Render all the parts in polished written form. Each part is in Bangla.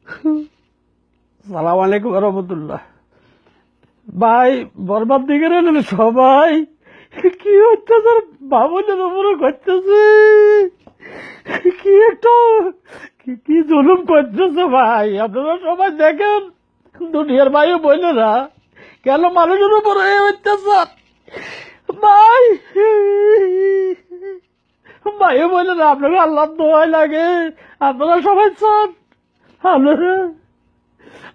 সালাম আলাইকুম রহমতুল্লাহ। ভাই বরবাদ দিকে সবাই কি অত্যাচার বাবুলের উপরে করতেছে, কি একটা কি জুলুম করতেছে ভাই। আপনারা সবাই দেখেন, দুনিয়ার ভাইও বোনেরা, কেন মানুষের উপরে এই অত্যাচার ভাই। ভাইও বোনেরা, আপনাকে আল্লাহ দোয়াই লাগে, আপনারা সবাই চান, আপনারা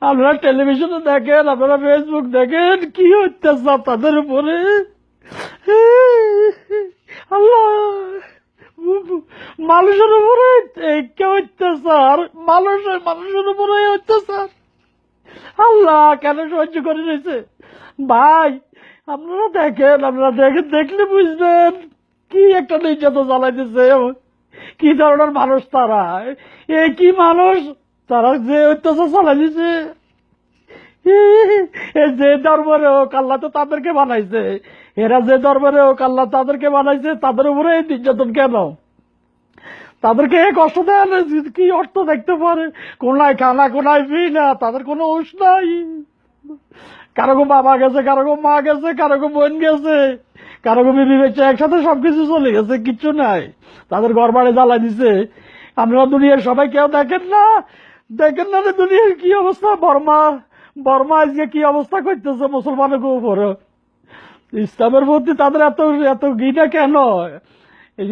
আপনারা টেলিভিশনে দেখেন, আপনারা ফেসবুক দেখেন, কি অত্যাচার তাদের উপরে। আল্লাহ, মানুষের উপরে কে অত্যাচার, মানুষের উপরে অত্যাচার। আল্লাহ কেন সহ্য করে নিয়েছে ভাই। আপনারা দেখেন, দেখলে বুঝবেন কি একটা নির্যাতন চালাইতেছে, কি ধরনের মানুষ তারা, কি মানুষ তারা, যে অত্যাচার চালাই দিছে। যে ধর্মের হোক আল্লাহ তো তাদেরকে বানাইছে, এরা যে ধর্মের হোক আল্লাহ তাদেরকে বানাইছে, তাদের উপরে এই নির্যাতন কেন? তাদেরকে কষ্ট দেয় না, কি অর্থ দেখতে পারে, কোনায় খানা কোনায় পি না, তাদের কোনো হুঁশ নাই। কারো বাবা গেছে, কারো মা গেছে, কারো বোন গেছে, কারো বিবি বেঁচে, একসাথে সবকিছু চলে গেছে, কিচ্ছু নাই, তাদের ঘর বাড়ি জ্বালাই দিছে। আপনারা দুনিয়ার সবাই কেউ দেখেন না দুনিয়ার কি অবস্থা। বর্মা আজকে কি অবস্থা করতেছে মুসলমানের উপরে। ইসলামের প্রতি তাদের এত এত ঘৃণা কেন?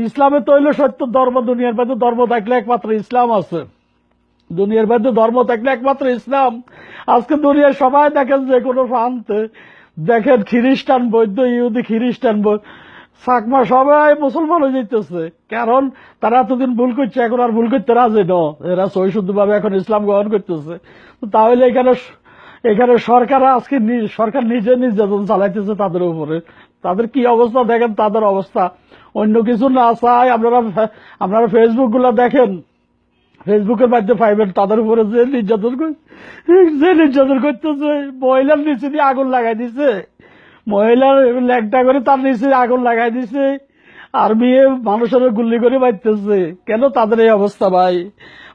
ইসলামের তৈল সত্য ধর্ম, দুনিয়ার মধ্যে ধর্ম থাকলে একমাত্র ইসলাম আছে, দুনিয়ার মধ্যে ধর্ম থাকলে একমাত্র ইসলাম। আজকে দুনিয়ার সবাই দেখেন, যে কোনো প্রান্তে দেখেন, খ্রিস্টান বৌদ্ধ ইহুদি খ্রিস্টান চাকমা সবাই মুসলমান হয়ে যেতেছে, কারণ তারা এতদিন ভুল করছে, এখন আর ভুল করতে রাজি ন, এরা সহিশুদ্ধভাবে এখন ইসলাম গ্রহণ করতেছে। তাহলে এখানে সরকার নিজে নির্যাতন চালাইতেছে তাদের উপরে। তাদের কি অবস্থা দেখেন, তাদের অবস্থা। অন্য কিছু না চাই, আপনারা ফেসবুক গুলা দেখেন, ফেসবুকের মাধ্যমে পাইবেন তাদের উপরে যে নির্যাতন করতেছে। মহিলার নিচে দিয়ে আগুন লাগাই দিছে, মহিলার ল্যাংটা করে তার নিচে আগুন লাগাই দিছে, আর মেয়ে মানুষের গুল্লি করে মারতেছে। কেন তাদের এই অবস্থা ভাই?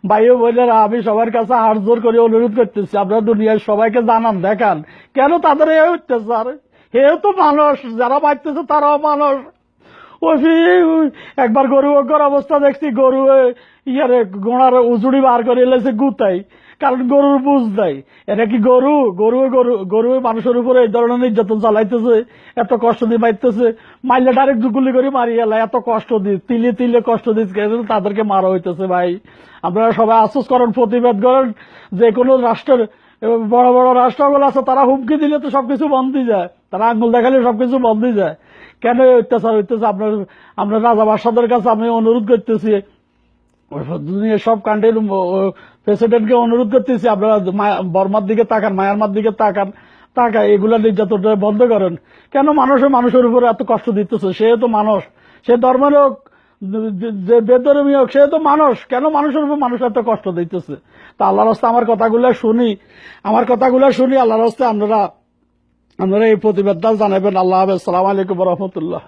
ভাইও বোনেরা, আমি সবার কাছে হাত জোর করে অনুরোধ করতেছি, আপনারা দুনিয়ার সবাইকে জানান, দেখান কেন তাদের এই অত্যাচার। হেও তো মানুষ, যারা মারতেছে তারাও মানুষ। একবার গরু অবস্থা দেখছি, গরু ইয়ারে গোড়ার উজুড়ি বার করে এলেছে গুতাই, কারণ গরুর বুঝ দেয়। এটা কি গরু মানুষের উপরে এই ধরনের নির্যাতন চালাইতেছে, এত কষ্ট দিয়ে মারতেছে, মারলে ডাইরেক্ট গুলি করে মারিয়ে এলাই, এত কষ্ট দিয়ে তিলে তিলে কষ্ট দিচ্ছে, তাদেরকে মারা হইতেছে ভাই। আপনারা সবাই আফসোস করেন, প্রতিবাদ করেন। যে কোনো রাষ্ট্রের বড় বড় রাষ্ট্রগুলো আছে, তারা হুমকি দিলে তো সবকিছু বন্ধ যায়, তারা আঙ্গুল দেখালে সবকিছু বন্ধ যায়। কেন অত্যাচার হইতেছে? আপনার রাজা বাদশাদের কাছে আমি অনুরোধ করতেছি, দুনিয়ার সব কান্ট্রির প্রেসিডেন্টকে অনুরোধ করতেছি, আপনারা বর্মার দিকে তাকান, মায়ানমার দিকে তাকান, এগুলা নির্যাতন বন্ধ করেন। কেন মানুষের উপরে এত কষ্ট দিতেছে? সে তো মানুষ, সে ধর্মের হোক, যে বেধর্মী হোক, সে তো মানুষ, কেন মানুষের উপর মানুষ এত কষ্ট দিতেছে? তা আল্লাহর রাস্তায় আমার কথাগুলো শুনি, আল্লাহর রাস্তায় আপনারা এই প্রতিবাদটা জানাবেন। আল্লাহ হাফেজ, আসসালামু আলাইকুম রহমতুল্লাহ।